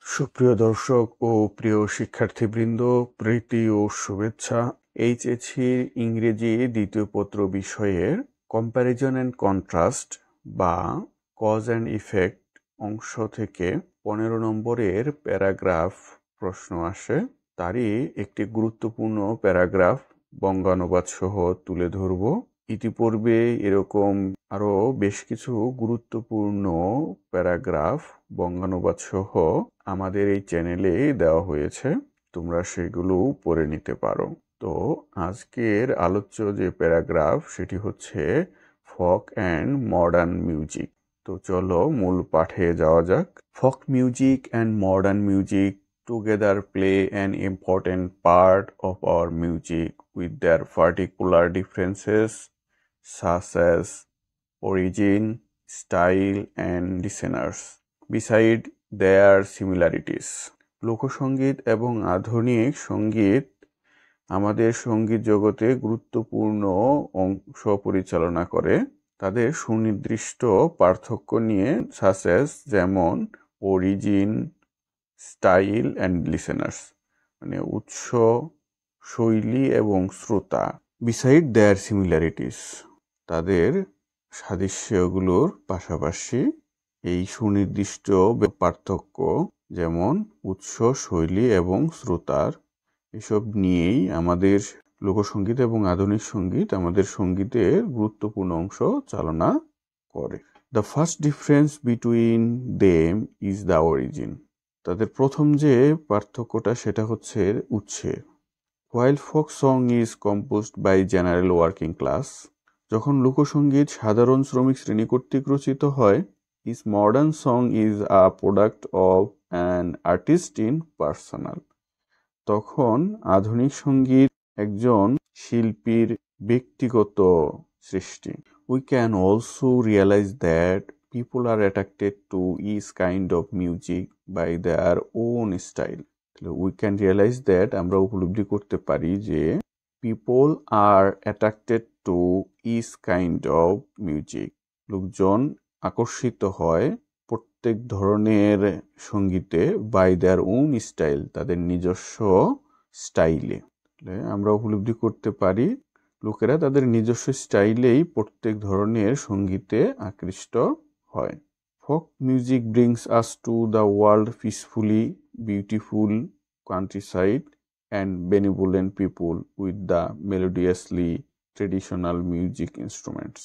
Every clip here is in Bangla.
সুপ্রিয় দর্শক ও প্রিয় শিক্ষার্থীবৃন্দ, প্রীতি ও শুভেচ্ছা। এইচএসসির ইংরেজি দ্বিতীয় পত্র বিষয়ের কম্প্যারিজন অ্যান্ড কন্ট্রাস্ট বা কজ অ্যান্ড ইফেক্ট অংশ থেকে 15 নম্বরের প্যারাগ্রাফ প্রশ্ন আসে। তারই একটি গুরুত্বপূর্ণ প্যারাগ্রাফ বঙ্গানুবাদ সহ তুলে ধরব। ইতিপূর্বে এরকম আরো বেশ কিছু গুরুত্বপূর্ণ প্যারাগ্রাফ বঙ্গানুবাদ সহ আমাদের এই চ্যানেলে দেওয়া হয়েছে, তোমরা সেগুলো পড়ে নিতে পারো। তো আজকের আলোচ্য যে প্যারাগ্রাফ সেটি হচ্ছে ফক অ্যান্ড মডার্ন মিউজিক। তো চলো মূল পাঠে যাওয়া যাক। ফক music and modern music together play an important part of our music with their particular differences such as origin, style, and listeners. Beside their similarities, লোকসঙ্গীত এবং আধুনিক সঙ্গীত আমাদের সঙ্গীত জগতে গুরুত্বপূর্ণ অংশ পরিচালনা করে। তাদের সুনির্দিষ্ট পার্থক্য নিয়ে such as যেমন অরিজিন, স্টাইল অ্যান্ড লিসেনার্স মানে উৎস, শৈলী এবং শ্রোতা। বিসাইড দেয়ার সিমিলারিটিস, তাদের সাদৃশ্যগুলোর পাশাপাশি এই সুনির্দিষ্ট পার্থক্য যেমন উৎস, শৈলী এবং শ্রোতার, এসব নিয়েই আমাদের লোকসঙ্গীত এবং আধুনিক সঙ্গীত আমাদের সঙ্গীতের গুরুত্বপূর্ণ অংশ চালনা করে। The first difference between them is the origin, তাদের প্রথম যে পার্থক্যটা সেটা হচ্ছে উৎসে। While folk song is composed by general working class, যখন লোকসঙ্গীত সাধারণ শ্রমিক শ্রেণী কর্তৃক রচিত হয়, is modern song is a product of an artist in personal, তখন আধুনিক সঙ্গীত একজন শিল্পীর ব্যক্তিগত সৃষ্টি। We can also realize that people are attracted to each kind of music by their own style. We can realize that, আমরা উপলব্ধি করতে পারি যে people are attracted to each kind of music, লোকজন আকর্ষিত হয় প্রত্যেক ধরনের সঙ্গীতে by their own style, তাদের নিজস্ব স্টাইলে। আমরা উপলব্ধি করতে পারি লোকেরা তাদের নিজস্ব স্টাইলেই প্রত্যেক ধরনের সঙ্গীতে আকৃষ্ট হয়। Folk music brings us to the world peacefully, beautiful countryside and benevolent people with the melodiously traditional music instruments.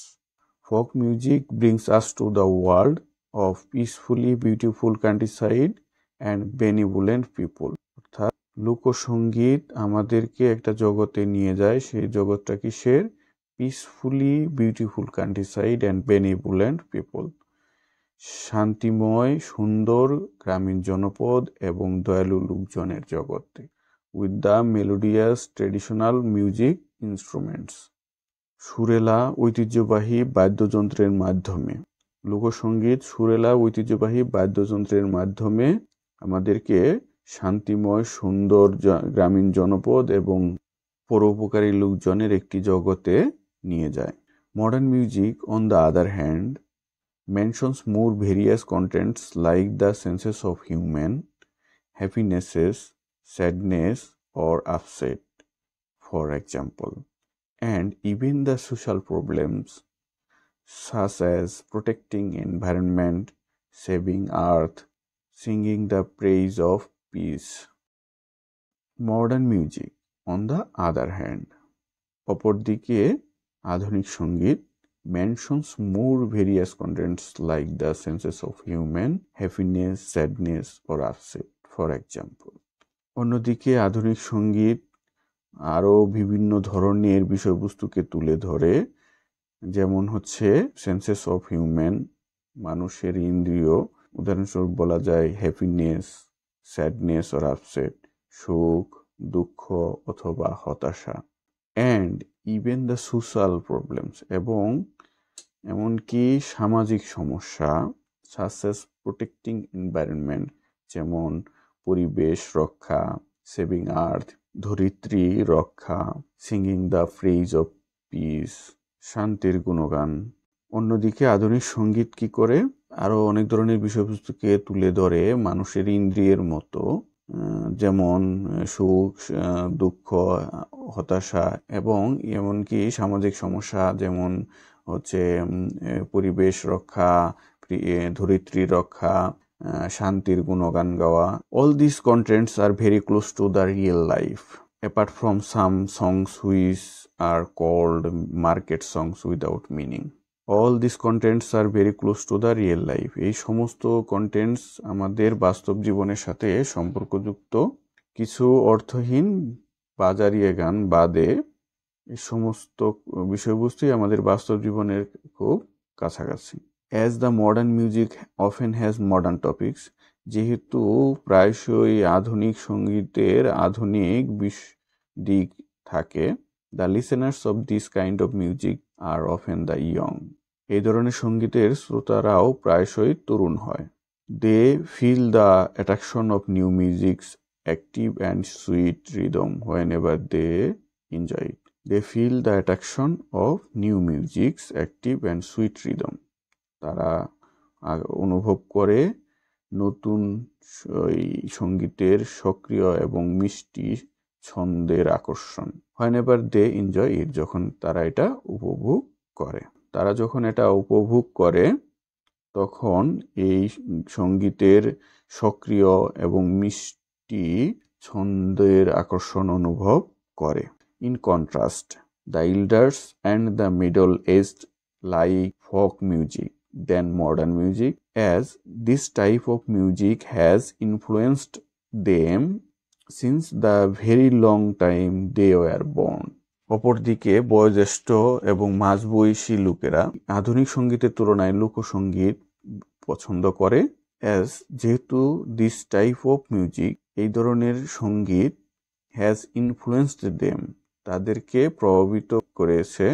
Folk music brings us to the world of peacefully beautiful countryside and benevolent people. অর্থাৎ লোকসঙ্গীত আমাদেরকে একটা জগতে নিয়ে যায়, সেই জগৎটা কিসের? Peacefully beautiful countryside and benevolent people, শান্তিময় সুন্দর গ্রামীণ জনপদ এবং দয়ালু লোকজনের জগতে। With the melodious traditional music instruments, সুরেলা ঐতিহ্যবাহী বাদ্যযন্ত্রের মাধ্যমে। লোকসঙ্গীত সুরেলা ঐতিহ্যবাহী বাদ্যযন্ত্রের মাধ্যমে আমাদেরকে শান্তিময় সুন্দর গ্রামীণ জনপদ এবং পরোপকারী লোকজনের একটি জগতে নিয়ে যায়। Modern music on the other hand mentions more various contents like the senses of human happinesses, sadness or upset, for example, and even the social problems such as protecting environment, saving earth, singing the praise of peace. Modern music on the other hand, অপরদিকে আধুনিক সঙ্গীত mentions more various contents like the senses of human happiness, sadness or upset, for example. অন্যদিকে আধুনিক সঙ্গীত আরো বিভিন্ন ধরনের বিষয়বস্তুকে তুলে ধরে, যেমন হচ্ছে সেন্সেস অফ হিউম্যান, মানুষের ইন্দ্রিয়, উদাহরণস্বরূপ বলা যায় হ্যাপিনেস, স্যাডনেস অর আপসেট, সুখ, দুঃখ অথবা হতাশা, and even the social problems, এবং এমনকি সামাজিক সমস্যা, সাচ অ্যাজ প্রোটেক্টিং এনভায়রনমেন্ট, যেমন পরিবেশ রক্ষা, সেভিং আর্থ, ধরিত্রী রক্ষা, singing the praise of piece, শান্তির গুণগান। অন্যদিকে আধুনিক সঙ্গীত কি করে? আরো অনেক ধরনের বিষয়বস্তুকে তুলে ধরে মানুষের ইন্দ্রিয়ের মতো, যেমন সুখ, দুঃখ, হতাশা এবং এমনকি সামাজিক সমস্যা, যেমন হচ্ছে পরিবেশ রক্ষা, ধরিত্রী রক্ষা, শান্তির গুণগান গাওয়া. All these contents are very close to the real life, apart from some songs which are called market songs without meaning. All these contents are very close to the real life. এই সমস্ত কন্টেন্টস আমাদের বাস্তব জীবনের সাথে সম্পর্কযুক্ত. কিছু অর্থহীন বাজারিয়া গান বাদে এই সমস্ত বিষয়বস্তুই আমাদের বাস্তব জীবনের খুব কাছাকাছি. As the modern music often has modern topics, যেহেতু প্রায়শই আধুনিক সঙ্গীতের আধুনিক দিক থাকে, the listeners of this kind of music are often the young. এই ধরনের সঙ্গীতের শ্রোতারাও প্রায়শই তরুণ হয়. They feel the attraction of new music's active and sweet rhythm whenever they enjoy it. They feel the attraction of new music's active and sweet rhythm. তারা অনুভব করে নতুন সঙ্গীতের সক্রিয় এবং মিষ্টি ছন্দের আকর্ষণ. whenever they enjoy it, যখন তারা এটা উপভোগ করে. তারা যখন এটা উপভোগ করে তখন এই সঙ্গীতের সক্রিয় এবং মিষ্টি ছন্দের আকর্ষণ অনুভব করে. In contrast, the elders and the middle-aged like folk music than modern music, as this type of music has influenced them since the very long time they were born. অপরদিকে বয়োজ্যেষ্ঠ এবং মাঝবয়সী লোকেরা আধুনিক সঙ্গীতের তুলনায় লোকসঙ্গীত পছন্দ করে, যেহেতু দিস টাইপ অফ মিউজিক, এই ধরনের সঙ্গীত, হ্যাজ ইনফ্লুয়েন্সড দেম, তাদেরকে প্রভাবিত করেছে,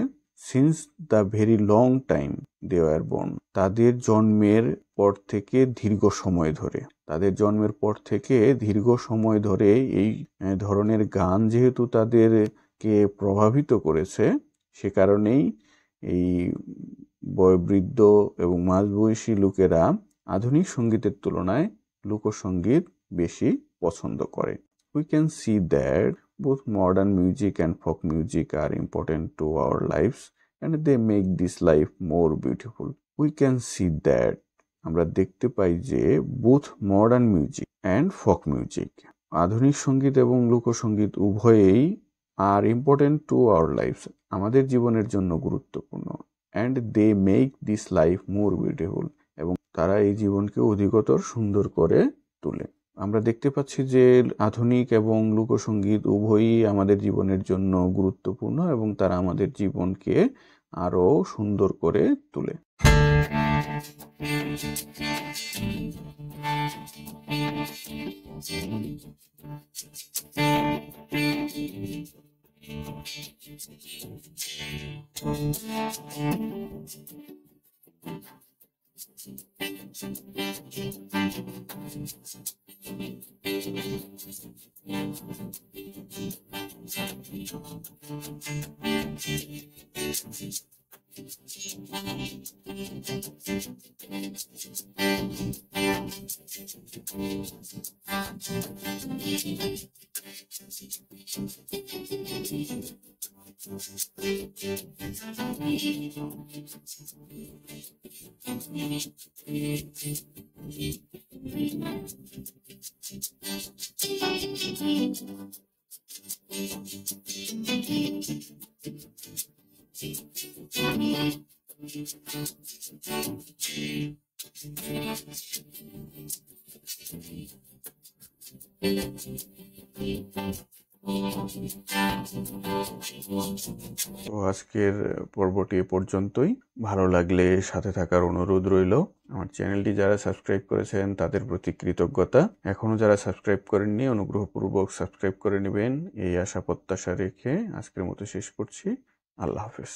since the very long time they were born, তাদের জন্মের পর থেকে দীর্ঘ সময় ধরে. তাদের জন্মের পর থেকে দীর্ঘ সময় ধরে এই ধরনের গান যেহেতু তাদেরকে প্রভাবিত করেছে, সে কারণেই এই বয়োবৃদ্ধ এবং মাঝবয়সী লোকেরা আধুনিক সঙ্গীতের তুলনায় লোকসঙ্গীত বেশি পছন্দ করে. We can see that both modern music and folk music are important to our lives and they make this life more beautiful. We can see that, আমরা দেখতে পাই যে both modern music and folk music, আধুনিক সঙ্গীত এবং লোকসঙ্গীত উভয়েই are important to our lives, আমাদের জীবনের জন্য গুরুত্বপূর্ণ, and they make this life more beautiful, এবং তারা এই জীবনকে অধিকতর সুন্দর করে তোলে. আমরা দেখতে পাচ্ছি যে আধুনিক এবং লোকসঙ্গীত উভয়ই আমাদের জীবনের জন্য গুরুত্বপূর্ণ এবং তারা আমাদের জীবনকে আরো সুন্দর করে তোলে. তো আজকের পর্বটি এ পর্যন্তই. ভালো লাগলে সাথে থাকার অনুরোধ রইল. আমার চ্যানেলটি যারা সাবস্ক্রাইব করেছেন তাদের প্রতি কৃতজ্ঞতা. এখনো যারা সাবস্ক্রাইব করেননি অনুগ্রহপূর্বক সাবস্ক্রাইব করে নেবেন, এই আশা প্রত্যাশা রেখে আজকের মতো শেষ করছি. আল্লাহ হাফেজ.